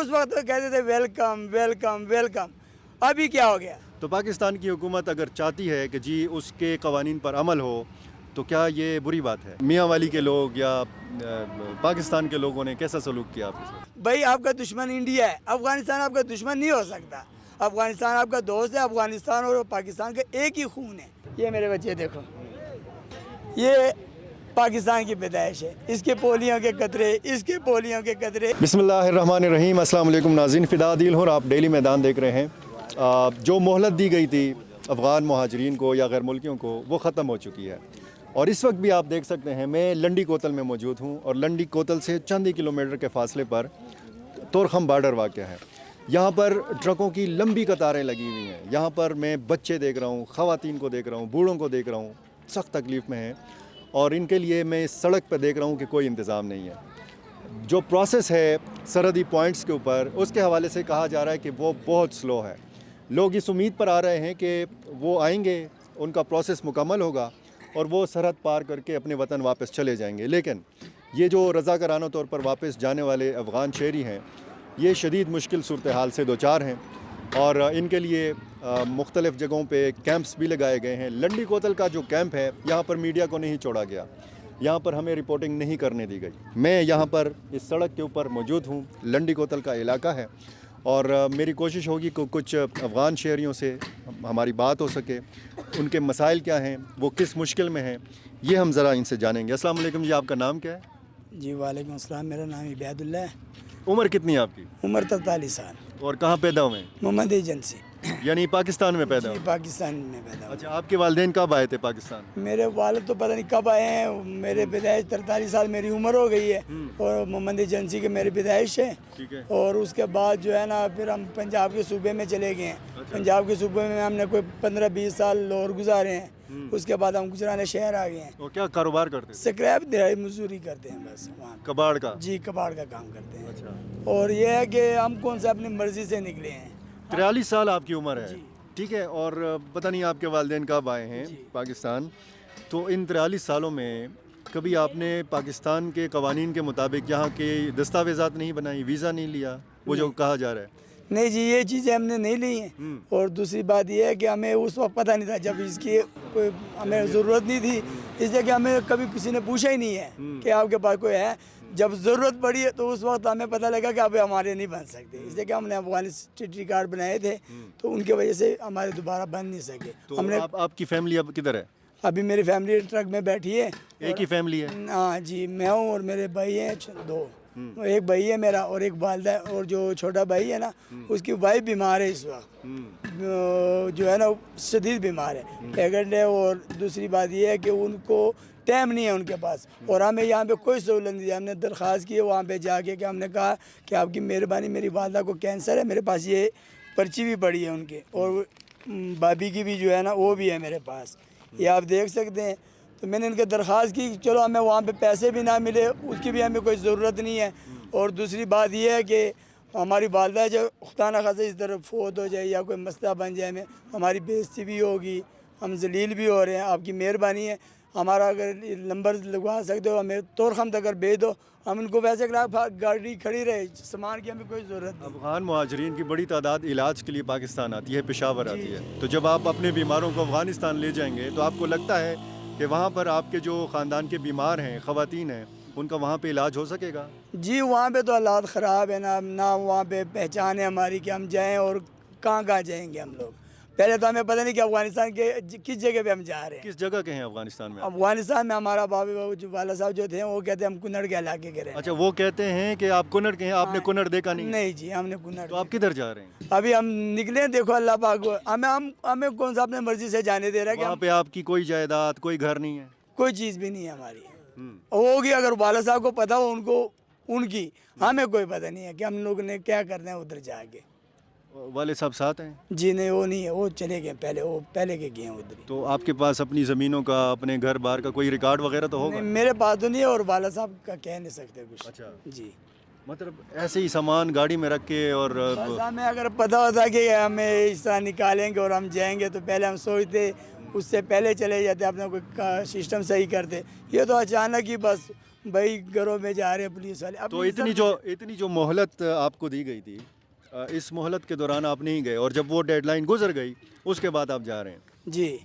اس وقت کہتے تھے ویلکم ویلکم ویلکم. ابھی کیا ہو گیا؟ تو پاکستان کی حکومت اگر چاہتی ہے کہ جی اس کے قوانین پر عمل ہو تو کیا یہ بری بات ہے؟ میاں والی کے لوگ یا پاکستان کے لوگوں نے کیسا سلوک کیا آپ کے ساتھ؟ بھائی آپ کا دشمن انڈیا ہے، افغانستان آپ کا دشمن نہیں ہو سکتا. افغانستان آپ کا دوست ہے. افغانستان اور پاکستان کا ایک ہی خون ہے. یہ میرے بچے دیکھو، یہ پاکستان کی پیدائش ہے. اس کے پولیوں کے قطرے، اس کے پولیوں کے قطرے. بسم اللہ الرحمن الرحیم. السلام علیکم ناظرین، فدا عادل ہوں اور آپ ڈیلی میدان دیکھ رہے ہیں. جو مہلت دی گئی تھی افغان مہاجرین کو یا غیر ملکیوں کو وہ ختم ہو چکی ہے، اور اس وقت بھی آپ دیکھ سکتے ہیں میں لنڈی کوتل میں موجود ہوں، اور لنڈی کوتل سے چند ہی کلومیٹر کے فاصلے پر تورخم بارڈر واقع ہے. یہاں پر ٹرکوں کی لمبی قطاریں لگی ہوئی ہیں. یہاں پر میں بچے دیکھ رہا ہوں، خواتین کو دیکھ رہا ہوں، بوڑھوں کو دیکھ رہا ہوں، سخت تکلیف میں ہیں، اور ان کے لیے میں اس سڑک پہ دیکھ رہا ہوں کہ کوئی انتظام نہیں ہے. جو پروسیس ہے سرحدی پوائنٹس کے اوپر، اس کے حوالے سے کہا جا رہا ہے کہ وہ بہت سلو ہے. لوگ اس امید پر آ رہے ہیں کہ وہ آئیں گے، ان کا پروسیس مکمل ہوگا اور وہ سرحد پار کر کے اپنے وطن واپس چلے جائیں گے. لیکن یہ جو رضاکارانہ طور پر واپس جانے والے افغان شہری ہیں، یہ شدید مشکل صورتحال سے دوچار ہیں، اور ان کے لیے مختلف جگہوں پہ کیمپس بھی لگائے گئے ہیں. لنڈی کوتل کا جو کیمپ ہے، یہاں پر میڈیا کو نہیں چھوڑا گیا، یہاں پر ہمیں رپورٹنگ نہیں کرنے دی گئی. میں یہاں پر اس سڑک کے اوپر موجود ہوں. لنڈی کوتل کا علاقہ ہے، اور میری کوشش ہوگی کہ کچھ افغان شہریوں سے ہماری بات ہو سکے. ان کے مسائل کیا ہیں، وہ کس مشکل میں ہیں، یہ ہم ذرا ان سے جانیں گے. السلام علیکم جی، آپ کا نام کیا ہے؟ جی وعلیکم السلام، میرا نام عبید اللہ ہے. عمر کتنی ہے آپ کی؟ عمر 43 سال. اور کہاں پیدا ہوئے ہیں؟ محمد ایجنسی. یعنی پاکستان میں پیدا جی ہوئے؟ پاکستان میں پیدا ہوا. اچھا، آپ کے والدین کب آئے تھے پاکستان؟ میرے والد تو پتہ نہیں کب آئے ہیں. میرے پیدائش 43 سال میری عمر ہو گئی ہے، اور محمد ایجنسی کے میری پیدائش ہے. ٹھیک ہے. اور اس کے بعد جو ہے نا پھر ہم پنجاب کے صوبے میں چلے گئے ہیں. پنجاب کے صوبے میں ہم نے کوئی 15-20 سال لاہور گزارے ہیں. اس کے بعد ہم گجرانے شہر آ گئے ہیں. اور کیا کاروبار کرتے تھے؟ سکریپ دہائی مزدوری کرتے ہیں بس وہاں. کباڑ کا؟ جی کباڑ کا کام کرتے ہیں. اچھا. اور یہ ہے کہ ہم کون سے اپنی مرضی سے نکلے ہیں. 43 سال آپ کی عمر ہے؟ جی. ٹھیک ہے. اور پتہ نہیں آپ کے والدین کب آئے ہیں پاکستان. تو ان 43 سالوں میں کبھی آپ نے پاکستان کے قوانین کے مطابق یہاں کے دستاویزات نہیں بنائی، ویزا نہیں لیا، وہ جو کہا جا رہا ہے؟ نہیں جی، یہ چیزیں ہم نے نہیں لی ہیں. اور دوسری بات یہ ہے کہ ہمیں اس وقت پتہ نہیں تھا جب اس کی کوئی ہمیں ضرورت نہیں تھی، اس لیے کہ ہمیں کبھی کسی نے پوچھا ہی نہیں ہے کہ آپ کے پاس کوئی ہے. جب ضرورت پڑی ہے تو اس وقت ہمیں پتہ لگا کہ اب ہمارے نہیں بن سکتے، اس لیے کہ ہم نے افغانستان کارڈ بنائے تھے، تو ان کی وجہ سے ہمارے دوبارہ بن نہیں سکے. تو آپ کی فیملی اب کدھر ہے؟ ابھی میری فیملی ٹرک میں بیٹھی ہے. ایک ہی فیملی ہے؟ ہاں جی، میں ہوں اور میرے بھائی ہیں 2. ایک بھائی ہے میرا اور ایک والدہ ہے، اور جو چھوٹا بھائی ہے نا اس کی وائف بیمار ہے اس وقت، جو ہے نا شدید بیمار ہے، پیگنٹ ہے. اور دوسری بات یہ ہے کہ ان کو ٹائم نہیں ہے ان کے پاس، اور ہمیں یہاں پہ کوئی سہولت نہیں دی. ہم نے درخواست کی ہے وہاں پہ جا کے کہ ہم نے کہا کہ آپ کی مہربانی، میری والدہ کو کینسر ہے، میرے پاس یہ پرچی بھی پڑی ہے ان کے، اور بابی کی بھی جو ہے نا وہ بھی ہے میرے پاس، یہ آپ دیکھ سکتے ہیں. تو میں نے ان کے درخواست کی، چلو ہمیں وہاں پہ پیسے بھی نہ ملے اس کی بھی ہمیں کوئی ضرورت نہیں ہے. اور دوسری بات یہ ہے کہ ہماری والدہ جو خدا نخواستہ اس طرح فوت ہو جائے یا کوئی مسئلہ بن جائے، ہماری بے عزتی بھی ہوگی، ہم ذلیل بھی ہو رہے ہیں. آپ کی مہربانی ہے، ہمارا اگر نمبر لگوا سکتے ہو ہمیں تورخم تک اگر بھیج دو، ہم ان کو ویسے گاڑی کھڑی رہے، سامان کی ہمیں کوئی ضرورت نہیں. افغان مہاجرین کی بڑی تعداد علاج کے لیے پاکستان آتی ہے، پشاور آتی ہے. تو جب آپ اپنے بیماروں کو افغانستان لے جائیں گے تو آپ کو لگتا ہے کہ وہاں پر آپ کے جو خاندان کے بیمار ہیں، خواتین ہیں، ان کا وہاں پہ علاج ہو سکے گا؟ جی وہاں پہ تو حالات خراب ہے نہ وہاں پہ پہچان ہے ہماری کہ ہم جائیں، اور کہاں جائیں گے ہم لوگ. پہلے تو ہمیں پتہ نہیں کہ افغانستان کے کس جگہ پہ ہم جا رہے ہیں. کس جگہ کے ہیں افغانستان میں؟ افغانستان میں ہمارا والا صاحب جو تھے وہ کہتے ہیں ہم کنڑ کے علاقے کے رہے ہیں. اچھا، وہ کہتے ہیں کہ آپ کنڑ کے ہیں، آپ نے کنڑ دیکھا نہیں؟ نہیں جی، ہم نے کنڑ. تو آپ کدھر جا رہے ہیں؟ ابھی ہم نکلے، دیکھو اللہ پاک ہمیں کون سا اپنے مرضی سے جانے دے رہا ہے کہ وہاں پہ آپ کی کوئی جائیداد، کوئی گھر نہیں ہے؟ کوئی چیز بھی نہیں ہے ہماری. ہوگی اگر والا صاحب کو پتہ ہو ان کی، ہمیں کوئی پتہ نہیں ہے کہ ہم لوگ نے کیا کرنا ہے ادھر جا کے. والد صاحب ساتھ ہیں؟ جی نہیں، وہ نہیں ہے، وہ چلے گئے پہلے کے گئے ہیں ادھر. تو آپ کے پاس اپنی زمینوں کا، اپنے گھر بار کا کوئی ریکارڈ وغیرہ تو ہوگا؟ میرے پاس تو نہیں ہے، اور والا صاحب کا کہہ نہیں سکتے کچھ. اچھا جی، مطلب ایسے ہی سامان گاڑی میں رکھ کے، اور بس ہمیں اگر پتہ ہوتا کہ ہمیں اس طرح نکالیں گے اور ہم جائیں گے تو پہلے ہم سوچتے، اس سے پہلے چلے جاتے، اپنا کوئی سسٹم صحیح کرتے. یہ تو اچانک ہی بس بھائی گھروں میں جا رہے ہیں پولیس والے. تو اتنی جو مہلت آپ کو دی گئی تھی، اس مہلت کے دوران آپ نہیں گئے، اور جب وہ ڈیڈ لائن گزر گئی اس کے بعد آپ جا رہے ہیں. جی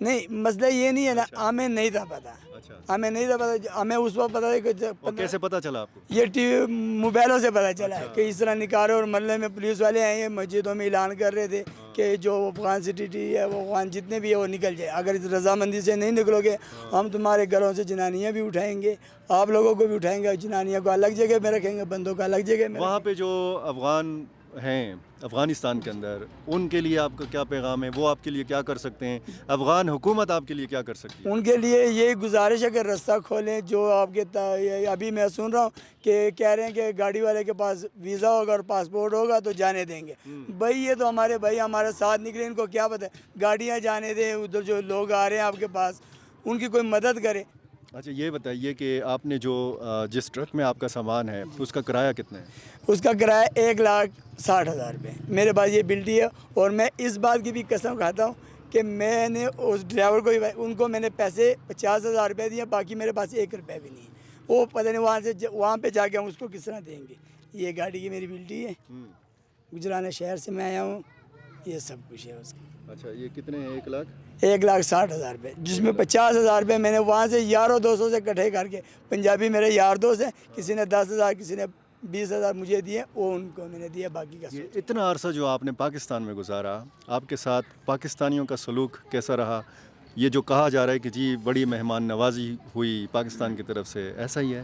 نہیں مسئلہ یہ نہیں ہے نا، ہمیں نہیں تھا پتا، اچھا، ہمیں نہیں تھا پتا. ہمیں اس وقت پتا ہے اور کہ کیسے پتہ چلا آپ کو؟ یہ ٹی وی موبائلوں سے پتہ چلا ہے کہ اس طرح نکال رہے، اور محلے میں پولیس والے آئے ہیں، مسجدوں میں اعلان کر رہے تھے کہ جو افغان سٹی ہے وہ افغان جتنے بھی ہے وہ نکل جائے، اگر اس رضامندی سے نہیں نکلو گے ہم تمہارے گھروں سے جنانیاں بھی اٹھائیں گے، آپ لوگوں کو بھی اٹھائیں گے، جنانیاں کو الگ جگہ میں رکھیں گے، بندوں کو الگ جگہ میں. وہاں پہ جو افغان ہیں افغانستان کے اندر، ان کے لیے آپ کا کیا پیغام ہے؟ وہ آپ کے لیے کیا کر سکتے ہیں؟ افغان حکومت آپ کے لیے کیا کر سکتی ہے؟ ان کے لیے یہی گزارش ہے کہ رستہ کھولیں. جو آپ کے ابھی میں سن رہا ہوں کہ کہہ رہے ہیں کہ گاڑی والے کے پاس ویزا ہوگا اور پاسپورٹ ہوگا تو جانے دیں گے. بھائی یہ تو ہمارے بھائی ہمارے ساتھ نکلے، ان کو کیا پتہ ہے، گاڑیاں جانے دیں. ادھر جو لوگ آ رہے ہیں آپ کے پاس ان کی کوئی مدد کرے. اچھا یہ بتائیے کہ آپ نے جو جس ٹرک میں آپ کا سامان ہے اس کا کرایہ کتنا ہے؟ اس کا کرایہ 1,60,000 روپے. میرے پاس یہ بلٹی ہے، اور میں اس بات کی بھی قسم کھاتا ہوں کہ میں نے اس ڈرائیور کو ان کو میں نے پیسے 50,000 روپے دیے، باقی میرے پاس 1 روپے بھی نہیں ہے. وہ پتہ نہیں وہاں پہ جا کے ہم اس کو کس طرح دیں گے. یہ گاڑی کی میری بلٹی ہے، گجرانہ شہر سے میں آیا ہوں، یہ سب کچھ ہے اس کا. اچھا یہ کتنے ہیں؟ 1,00,000؟ 1,60,000 روپے، جس میں 50,000 روپے میں نے وہاں سے یاروں دوستوں سے اکٹھے کر کے، پنجابی میرے یار دوست ہیں، کسی نے 10,000 کسی نے 20,000 مجھے دیے، وہ ان کو میں نے دیا. باقی کا یہ اتنا عرصہ جو آپ نے پاکستان میں گزارا، آپ کے ساتھ پاکستانیوں کا سلوک کیسا رہا؟ یہ جو کہا جا رہا ہے کہ جی بڑی مہمان نوازی ہوئی پاکستان کی طرف سے، ایسا ہی ہے؟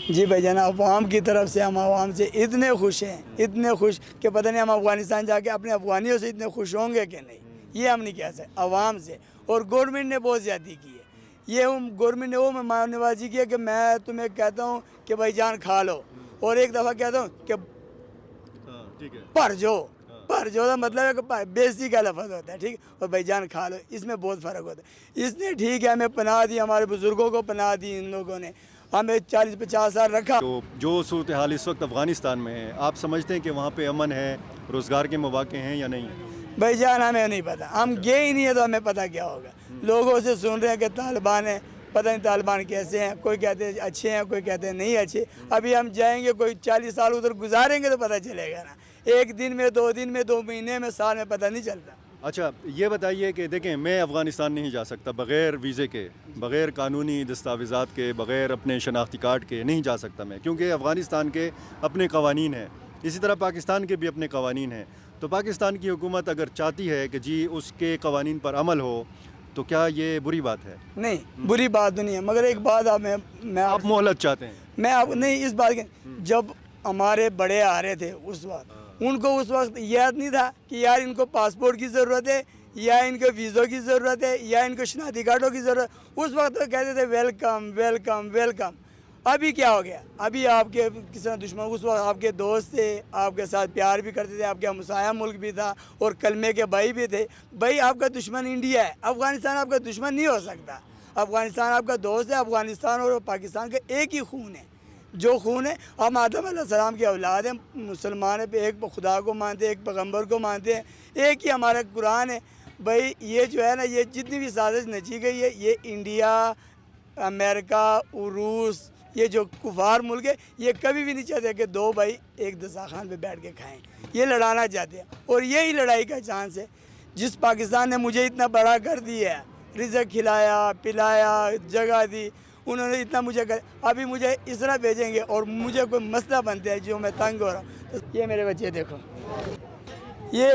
جی بھائی جان، عوام کی طرف سے ہم عوام سے اتنے خوش ہیں، اتنے خوش کہ پتہ نہیں ہم افغانستان جا کے اپنے افغانیوں سے اتنے خوش ہوں گے کہ نہیں، یہ ہم نہیں کہہ سکتے. عوام سے، اور گورنمنٹ نے بہت زیادتی کی ہے. یہ گورنمنٹ نے وہ مہمان نوازی کی ہے کہ میں تمہیں کہتا ہوں کہ بھائی جان کھا لو، اور ایک دفعہ کہتا ہوں کہ پر جو کا مطلب ہے کہ بےزتی کا لفظ ہوتا ہے، ٹھیک، اور بھائی جان کھا لو، اس میں بہت فرق ہوتا ہے. اس نے ٹھیک ہے ہمیں پناہ دی، ہمارے بزرگوں کو پناہ دی، ان لوگوں نے ہمیں 40-50 سال رکھا. تو جو صورتحال اس وقت افغانستان میں ہے، آپ سمجھتے ہیں کہ وہاں پہ امن ہے، روزگار کے مواقع ہیں یا نہیں؟ بھائی جان ہمیں نہیں پتہ، ہم گئے ہی نہیں ہے تو ہمیں پتہ کیا ہوگا. لوگوں سے سن رہے ہیں کہ طالبان ہیں، پتہ نہیں طالبان کیسے ہیں، کوئی کہتے ہیں اچھے ہیں، کوئی کہتے ہیں نہیں اچھے. ابھی ہم جائیں گے، کوئی 40 سال ادھر گزاریں گے تو پتہ چلے گا نا. 1 دن میں، 2 دن میں، 2 مہینے میں، سال میں پتہ نہیں چلتا. اچھا یہ بتائیے کہ دیکھیں، میں افغانستان نہیں جا سکتا بغیر ویزے کے، بغیر قانونی دستاویزات کے، بغیر اپنے شناختی کارڈ کے نہیں جا سکتا میں، کیونکہ افغانستان کے اپنے قوانین ہیں، اسی طرح پاکستان کے بھی اپنے قوانین ہیں. تو پاکستان کی حکومت اگر چاہتی ہے کہ جی اس کے قوانین پر عمل ہو تو کیا یہ بری بات ہے؟ نہیں، بری بات تو نہیں ہے، مگر ایک بات میں آپ مہلت چاہتے ہیں؟ میں نہیں اس بات کے، جب ہمارے بڑے آ رہے تھے اس وقت ان کو اس وقت یاد نہیں تھا کہ یار ان کو پاسپورٹ کی ضرورت ہے، یا ان کو ویزوں کی ضرورت ہے، یا ان کو شناختی کارڈوں کی ضرورت ہے. اس وقت وہ کہتے تھے ویلکم ویلکم ویلکم. ابھی کیا ہو گیا؟ ابھی آپ کے کسی طرح دشمن اس وقت آپ کے دوست تھے، آپ کے ساتھ پیار بھی کرتے تھے، آپ کے ہمسایہ ملک بھی تھا، اور کلمے کے بھائی بھی تھے. بھائی آپ کا دشمن انڈیا ہے، افغانستان آپ کا دشمن نہیں ہو سکتا. افغانستان آپ کا دوست ہے. افغانستان اور پاکستان کا ایک ہی خون ہے، جو خون ہے. ہم آدم علیہ السلام کی اولاد ہیں، مسلمان ہیں، ایک خدا کو مانتے ہیں، ایک پیغمبر کو مانتے ہیں، ایک ہی ہمارا قرآن ہے. بھائی یہ جو ہے نا، یہ جتنی بھی سازش نچی گئی ہے، یہ انڈیا، امریکہ، روس، یہ جو کفار ملک ہے، یہ کبھی بھی نہیں چاہتے کہ 2 بھائی ایک دسترخوان پہ بیٹھ کے کھائیں. یہ لڑانا چاہتے ہیں، اور یہی لڑائی کا چانس ہے. جس پاکستان نے مجھے اتنا بڑا کر دیا ہے، رزق کھلایا پلایا، جگہ دی، انہوں نے اتنا مجھے ابھی مجھے اس طرح بھیجیں گے اور مجھے کوئی مسئلہ بنتے ہے جو میں تنگ ہو رہا ہوں. یہ میرے بچے دیکھو، یہ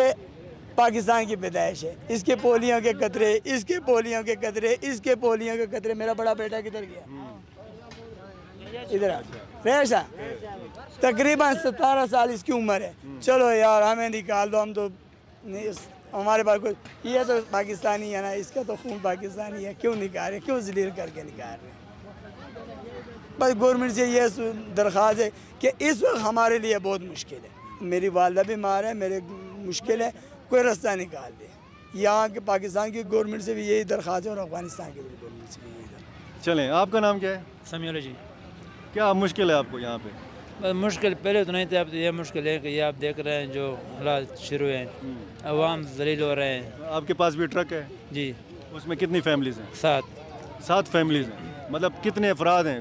پاکستان کی پیدائش ہے. اس کے پولیوں کے قطرے، اس کے پولیوں کے قطرے، اس کے پولیوں کے قطرے. میرا بڑا بیٹا کدھر گیا؟ ادھر ریشا، تقریباً 17 سال اس کی عمر ہے. چلو یار ہمیں نکال دو، ہم تو نہیں، ہمارے پاس کوئی، یہ تو پاکستانی ہے نا، اس کا تو خون پاکستانی ہے. کیوں نکال رہے، کیوں ذلیل کر کے نکال رہے؟ بس گورنمنٹ سے یہ درخواست ہے کہ اس وقت ہمارے لیے بہت مشکل ہے. میری والدہ بیمار ہے، میرے مشکل ہے، کوئی راستہ نکال دے. یہاں کے پاکستان کی گورنمنٹ سے بھی یہی درخواست ہے، اور افغانستان کی گورنمنٹ سے بھی یہی درخواست. چلیں، آپ کا نام کیا ہے؟ سمیع جی. کیا مشکل ہے آپ کو یہاں پہ؟ بس مشکل پہلے تو نہیں تھے، اب تو یہ مشکل ہے کہ یہ آپ دیکھ رہے ہیں جو حالات شروع ہیں، عوام ذلیل ہو رہے ہیں. آپ کے پاس بھی ٹرک ہے؟ جی. اس میں کتنی فیملیز ہیں؟ 7. 7 فیملیز ہیں. مطلب کتنے افراد ہیں؟